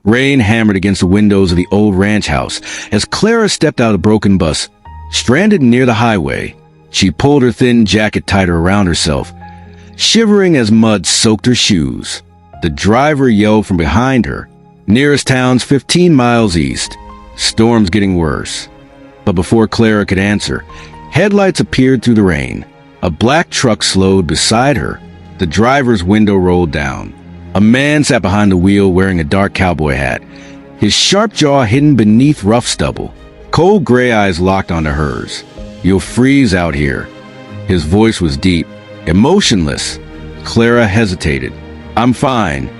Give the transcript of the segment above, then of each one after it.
Rain hammered against the windows of the old ranch house as Clara stepped out of the broken bus. Stranded near the highway, she pulled her thin jacket tighter around herself, shivering as mud soaked her shoes. The driver yelled from behind her. Nearest town's 15 miles east. Storm's getting worse. But before Clara could answer, headlights appeared through the rain. A black truck slowed beside her. The driver's window rolled down. A man sat behind the wheel wearing a dark cowboy hat, his sharp jaw hidden beneath rough stubble. Cold gray eyes locked onto hers. "You'll freeze out here." His voice was deep, emotionless. Clara hesitated. "I'm fine."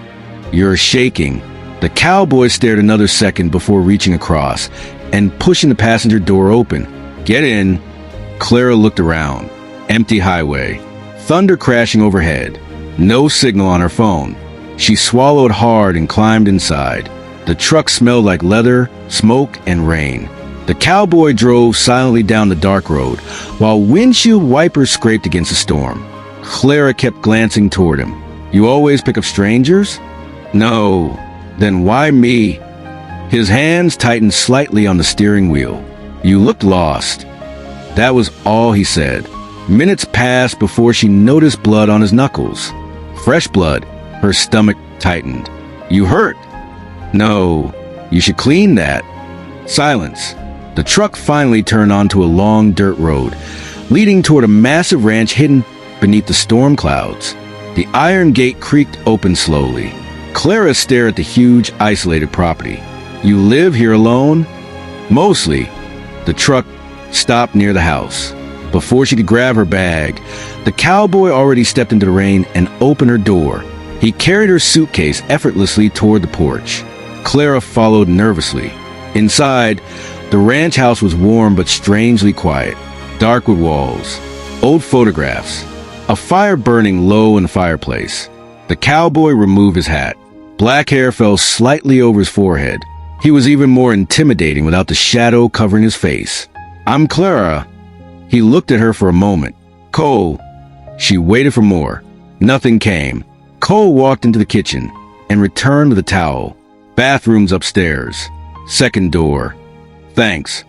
"You're shaking." The cowboy stared another second before reaching across and pushing the passenger door open. "Get in." Clara looked around. Empty highway. Thunder crashing overhead. No signal on her phone. She swallowed hard and climbed inside. The truck smelled like leather, smoke, and rain. The cowboy drove silently down the dark road, while windshield wipers scraped against the storm. Clara kept glancing toward him. "You always pick up strangers?" "No." "Then why me?" His hands tightened slightly on the steering wheel. "You looked lost." That was all he said. Minutes passed before she noticed blood on his knuckles. Fresh blood. Her stomach tightened. "You hurt?" "No." "You should clean that." Silence. The truck finally turned onto a long dirt road, leading toward a massive ranch hidden beneath the storm clouds. The iron gate creaked open slowly. Clara stared at the huge, isolated property. "You live here alone?" "Mostly." The truck stopped near the house. Before she could grab her bag, the cowboy already stepped into the rain and opened her door. He carried her suitcase effortlessly toward the porch. Clara followed nervously. Inside, the ranch house was warm but strangely quiet. Dark wood walls, old photographs, a fire burning low in the fireplace. The cowboy removed his hat. Black hair fell slightly over his forehead. He was even more intimidating without the shadow covering his face. "I'm Clara." He looked at her for a moment. "Cole." She waited for more. Nothing came. Cole walked into the kitchen and returned with a towel. "Bathroom's upstairs. Second door." "Thanks."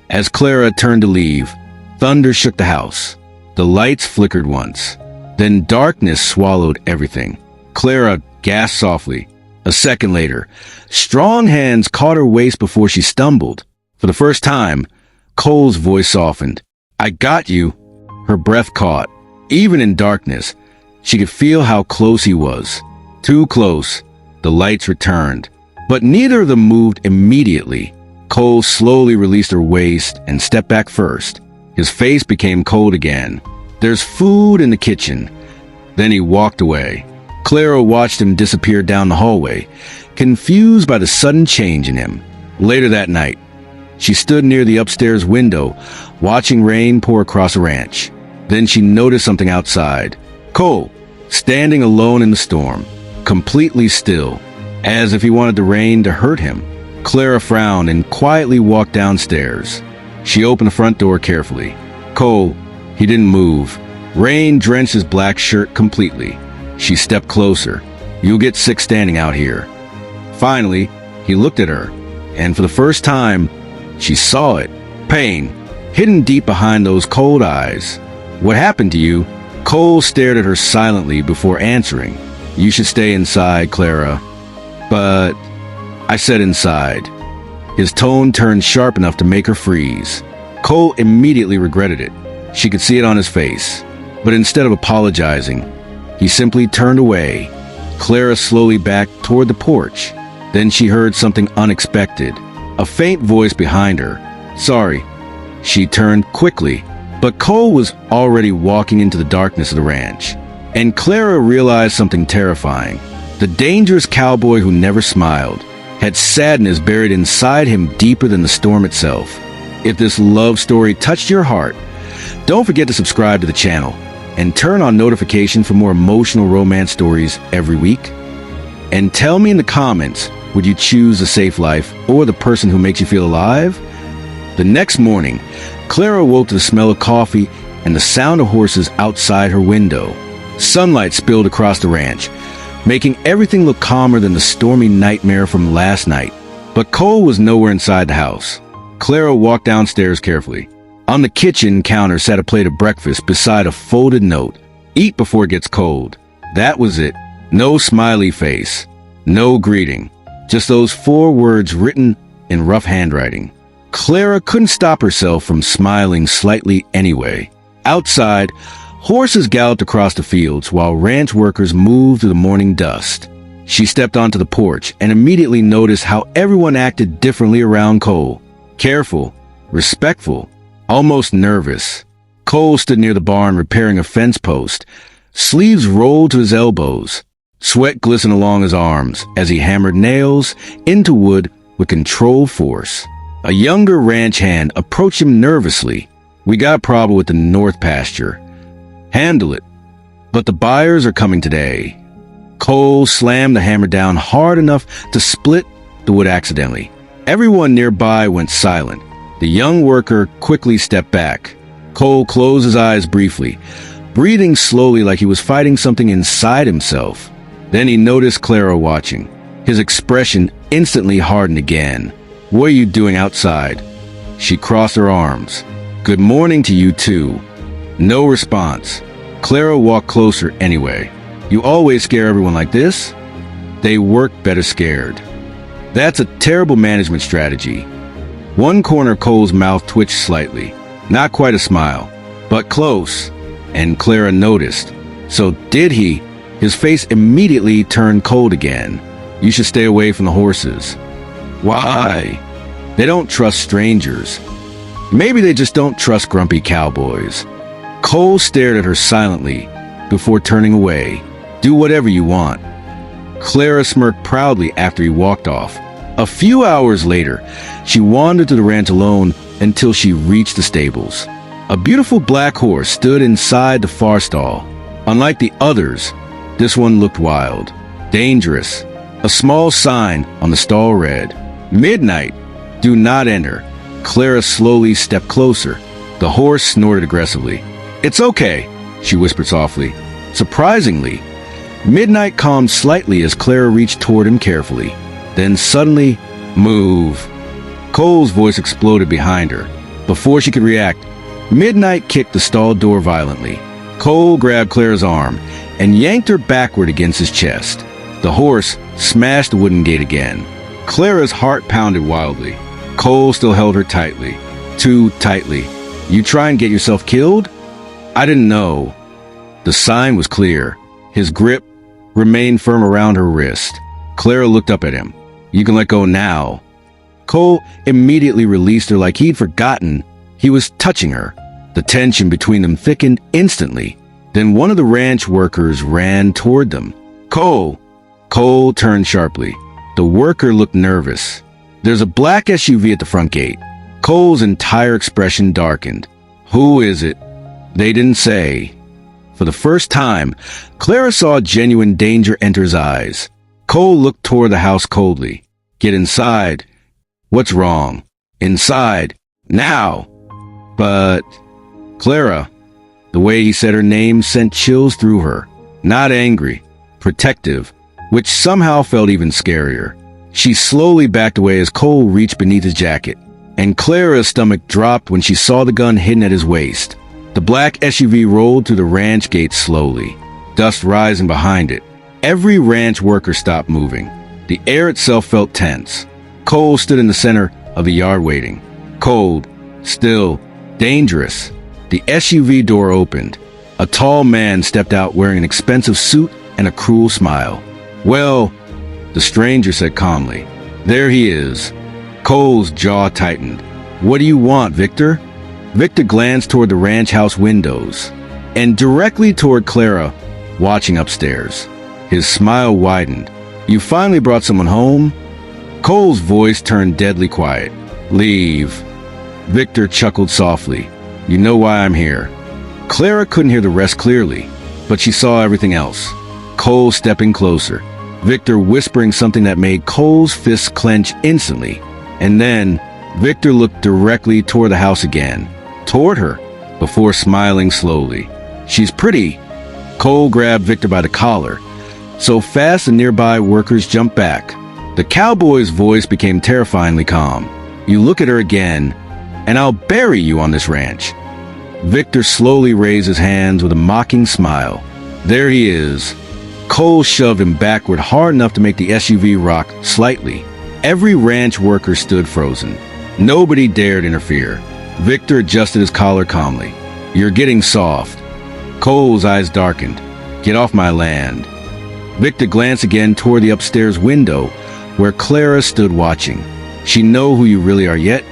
As Clara turned to leave, thunder shook the house. The lights flickered once. Then darkness swallowed everything. Clara gasped softly. A second later, strong hands caught her waist before she stumbled. For the first time, Cole's voice softened. "I got you." Her breath caught. Even in darkness, she could feel how close he was. Too close. The lights returned. But neither of them moved immediately. Cole slowly released her waist and stepped back first. His face became cold again. "There's food in the kitchen." Then he walked away. Clara watched him disappear down the hallway, confused by the sudden change in him. Later that night, she stood near the upstairs window, watching rain pour across the ranch. Then she noticed something outside. Cole, standing alone in the storm, completely still, as if he wanted the rain to hurt him. Clara frowned and quietly walked downstairs. She opened the front door carefully. Cole, he didn't move. Rain drenched his black shirt completely. She stepped closer. "You'll get sick standing out here." Finally, he looked at her, and for the first time, she saw it. Pain, hidden deep behind those cold eyes. "What happened to you?" Cole stared at her silently before answering. "You should stay inside, Clara." "But..." "I said inside." His tone turned sharp enough to make her freeze. Cole immediately regretted it. She could see it on his face. But instead of apologizing, he simply turned away. Clara slowly backed toward the porch. Then she heard something unexpected. A faint voice behind her. "Sorry." She turned quickly, but Cole was already walking into the darkness of the ranch. And Clara realized something terrifying. The dangerous cowboy who never smiled had sadness buried inside him deeper than the storm itself. If this love story touched your heart, don't forget to subscribe to the channel and turn on notifications for more emotional romance stories every week. And tell me in the comments, would you choose the safe life or the person who makes you feel alive? The next morning, Clara woke to the smell of coffee and the sound of horses outside her window. Sunlight spilled across the ranch, making everything look calmer than the stormy nightmare from last night. But Cole was nowhere inside the house. Clara walked downstairs carefully. On the kitchen counter sat a plate of breakfast beside a folded note. "Eat before it gets cold." That was it. No smiley face. No greeting. Just those 4 words written in rough handwriting. Clara couldn't stop herself from smiling slightly anyway. Outside, horses galloped across the fields while ranch workers moved through the morning dust. She stepped onto the porch and immediately noticed how everyone acted differently around Cole. Careful, respectful, almost nervous. Cole stood near the barn repairing a fence post. Sleeves rolled to his elbows. Sweat glistened along his arms as he hammered nails into wood with controlled force. A younger ranch hand approached him nervously. "We got a problem with the north pasture. Handle it. But the buyers are coming today." Cole slammed the hammer down hard enough to split the wood accidentally. Everyone nearby went silent. The young worker quickly stepped back. Cole closed his eyes briefly, breathing slowly like he was fighting something inside himself. Then he noticed Clara watching. His expression instantly hardened again. "What are you doing outside?" She crossed her arms. "Good morning to you too." No response. Clara walked closer anyway. "You always scare everyone like this?" They worked better scared. "That's a terrible management strategy." One corner of Cole's mouth twitched slightly. Not quite a smile, but close. And Clara noticed. So did he? His face immediately turned cold again. "You should stay away from the horses." "Why?" "They don't trust strangers." "Maybe they just don't trust grumpy cowboys." Cole stared at her silently before turning away. "Do whatever you want." Clara smirked proudly after he walked off. A few hours later, she wandered to the ranch alone until she reached the stables. A beautiful black horse stood inside the far stall. Unlike the others, this one looked wild, dangerous. A small sign on the stall read, "Midnight, do not enter." Clara slowly stepped closer. The horse snorted aggressively. "It's okay," she whispered softly. Surprisingly, Midnight calmed slightly as Clara reached toward him carefully. Then suddenly, "Move." Cole's voice exploded behind her. Before she could react, Midnight kicked the stall door violently. Cole grabbed Clara's arm and yanked her backward against his chest. The horse smashed the wooden gate again. Clara's heart pounded wildly. Cole still held her tightly. Too tightly. "You try and get yourself killed?" "I didn't know." The sign was clear. His grip remained firm around her wrist. Clara looked up at him. "You can let go now." Cole immediately released her like he'd forgotten he was touching her. The tension between them thickened instantly. Then one of the ranch workers ran toward them. "Cole!" Cole turned sharply. The worker looked nervous. "There's a black SUV at the front gate." Cole's entire expression darkened. "Who is it?" They didn't say. For the first time, Clara saw genuine danger enter his eyes. Cole looked toward the house coldly. "Get inside." "What's wrong?" "Inside. Now." "But..." Clara. The way he said her name sent chills through her. Not angry, protective, which somehow felt even scarier. She slowly backed away as Cole reached beneath his jacket, and Clara's stomach dropped when she saw the gun hidden at his waist. The black SUV rolled through the ranch gate slowly, dust rising behind it. Every ranch worker stopped moving. The air itself felt tense. Cole stood in the center of the yard waiting. Cold, still, dangerous. The SUV door opened. A tall man stepped out wearing an expensive suit and a cruel smile. "Well," the stranger said calmly, "there he is." Cole's jaw tightened. "What do you want, Victor?" Victor glanced toward the ranch house windows and directly toward Clara, watching upstairs. His smile widened. "You finally brought someone home?" Cole's voice turned deadly quiet. "Leave." Victor chuckled softly. "You know why I'm here." Clara couldn't hear the rest clearly, but she saw everything else. Cole stepping closer. Victor whispering something that made Cole's fists clench instantly. And then, Victor looked directly toward the house again. Toward her, before smiling slowly. "She's pretty." Cole grabbed Victor by the collar. so fast the nearby workers jumped back. The cowboy's voice became terrifyingly calm. "You look at her again, and I'll bury you on this ranch." Victor slowly raised his hands with a mocking smile. There he is. Cole shoved him backward hard enough to make the SUV rock slightly. Every ranch worker stood frozen. Nobody dared interfere. Victor adjusted his collar calmly. "You're getting soft." Cole's eyes darkened. "Get off my land." Victor glanced again toward the upstairs window where Clara stood watching. "She know who you really are yet?"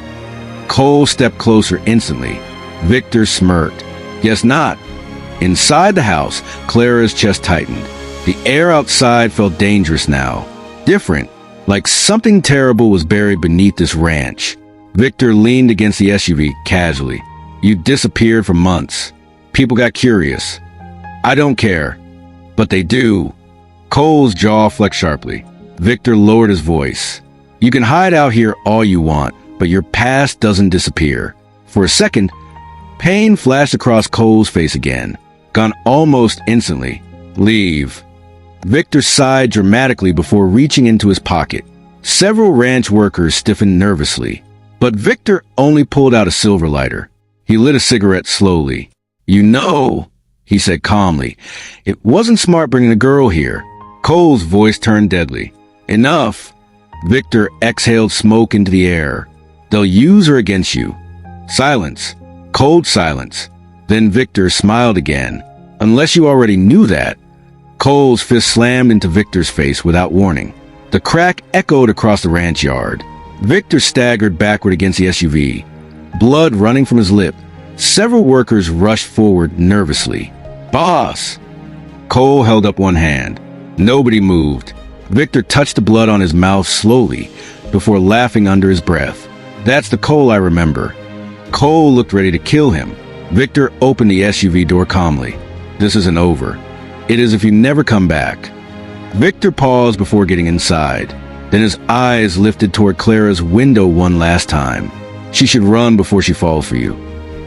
Cole stepped closer instantly. Victor smirked. "Guess not." Inside the house, Clara's chest tightened. The air outside felt dangerous now. Different, like something terrible was buried beneath this ranch. Victor leaned against the SUV casually. "You disappeared for months. People got curious." "I don't care." "But they do." Cole's jaw flexed sharply. Victor lowered his voice. "You can hide out here all you want, but your past doesn't disappear." For a second, pain flashed across Cole's face again, gone almost instantly. "Leave." Victor sighed dramatically before reaching into his pocket. Several ranch workers stiffened nervously, but Victor only pulled out a silver lighter. He lit a cigarette slowly. "You know," he said calmly, "it wasn't smart bringing a girl here." Cole's voice turned deadly. "Enough." Victor exhaled smoke into the air. "They'll use her against you." Silence. Cold silence. Then Victor smiled again. "Unless you already knew that." Cole's fist slammed into Victor's face without warning. The crack echoed across the ranch yard. Victor staggered backward against the SUV, blood running from his lip. Several workers rushed forward nervously. "Boss!" Cole held up one hand. Nobody moved. Victor touched the blood on his mouth slowly before laughing under his breath. "That's the Cole I remember." Cole looked ready to kill him. Victor opened the SUV door calmly. "This isn't over. It is if you never come back." Victor paused before getting inside. Then his eyes lifted toward Clara's window one last time. "She should run before she falls for you."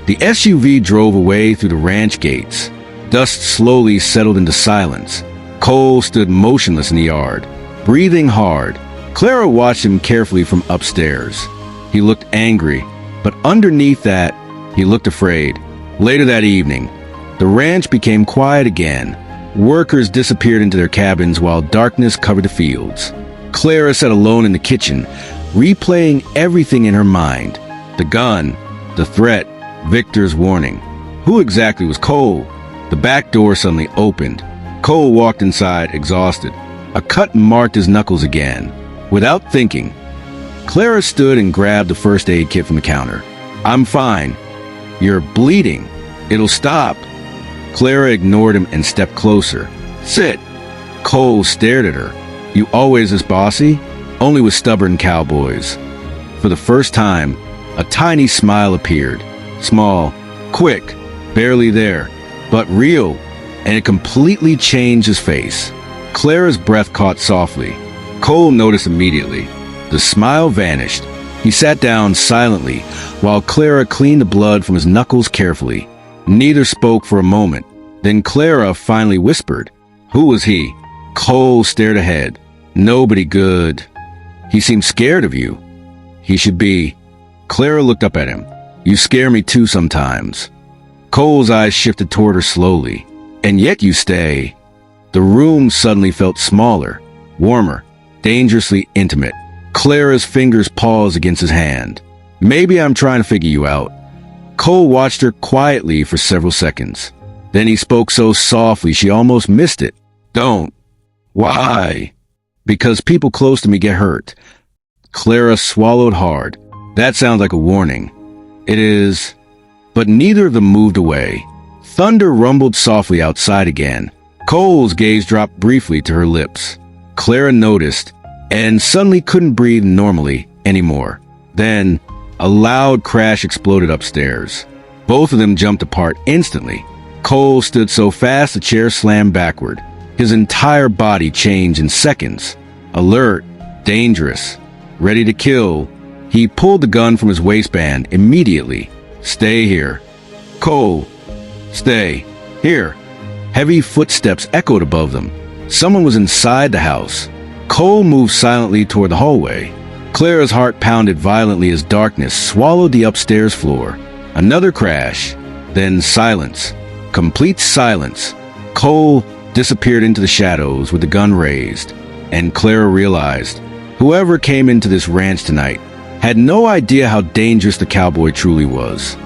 The SUV drove away through the ranch gates. Dust slowly settled into silence. Cole stood motionless in the yard, breathing hard. Clara watched him carefully from upstairs. He looked angry, but underneath that, he looked afraid. Later that evening, the ranch became quiet again. Workers disappeared into their cabins while darkness covered the fields. Clara sat alone in the kitchen, replaying everything in her mind. The gun, the threat, Victor's warning. Who exactly was Cole? The back door suddenly opened. Cole walked inside, exhausted. A cut marked his knuckles again. Without thinking, Clara stood and grabbed the first aid kit from the counter. "I'm fine." "You're bleeding. It'll stop." Clara ignored him and stepped closer. "Sit." Cole stared at her. "You always this bossy?" "Only with stubborn cowboys." For the first time, a tiny smile appeared. Small, quick, barely there, but real, and it completely changed his face. Clara's breath caught softly. Cole noticed immediately. The smile vanished. He sat down silently while Clara cleaned the blood from his knuckles carefully. Neither spoke for a moment. Then Clara finally whispered, "Who was he?" Cole stared ahead. "Nobody good. He seemed scared of you." "He should be." Clara looked up at him. "You scare me too sometimes." Cole's eyes shifted toward her slowly. "And yet you stay." The room suddenly felt smaller, warmer, dangerously intimate. Clara's fingers paused against his hand. "Maybe I'm trying to figure you out." Cole watched her quietly for several seconds. Then he spoke so softly she almost missed it. "Don't." "Why?" "Because people close to me get hurt." Clara swallowed hard. "That sounds like a warning." "It is." But neither of them moved away. Thunder rumbled softly outside again. Cole's gaze dropped briefly to her lips. Clara noticed, and suddenly couldn't breathe normally anymore. Then, a loud crash exploded upstairs. Both of them jumped apart instantly. Cole stood so fast the chair slammed backward. His entire body changed in seconds. Alert, dangerous, ready to kill. He pulled the gun from his waistband immediately. "Stay here." "Cole." "Stay. Here." Heavy footsteps echoed above them. Someone was inside the house. Cole moved silently toward the hallway. Clara's heart pounded violently as darkness swallowed the upstairs floor. Another crash, then silence. Complete silence. Cole disappeared into the shadows with the gun raised, and Clara realized whoever came into this ranch tonight had no idea how dangerous the cowboy truly was.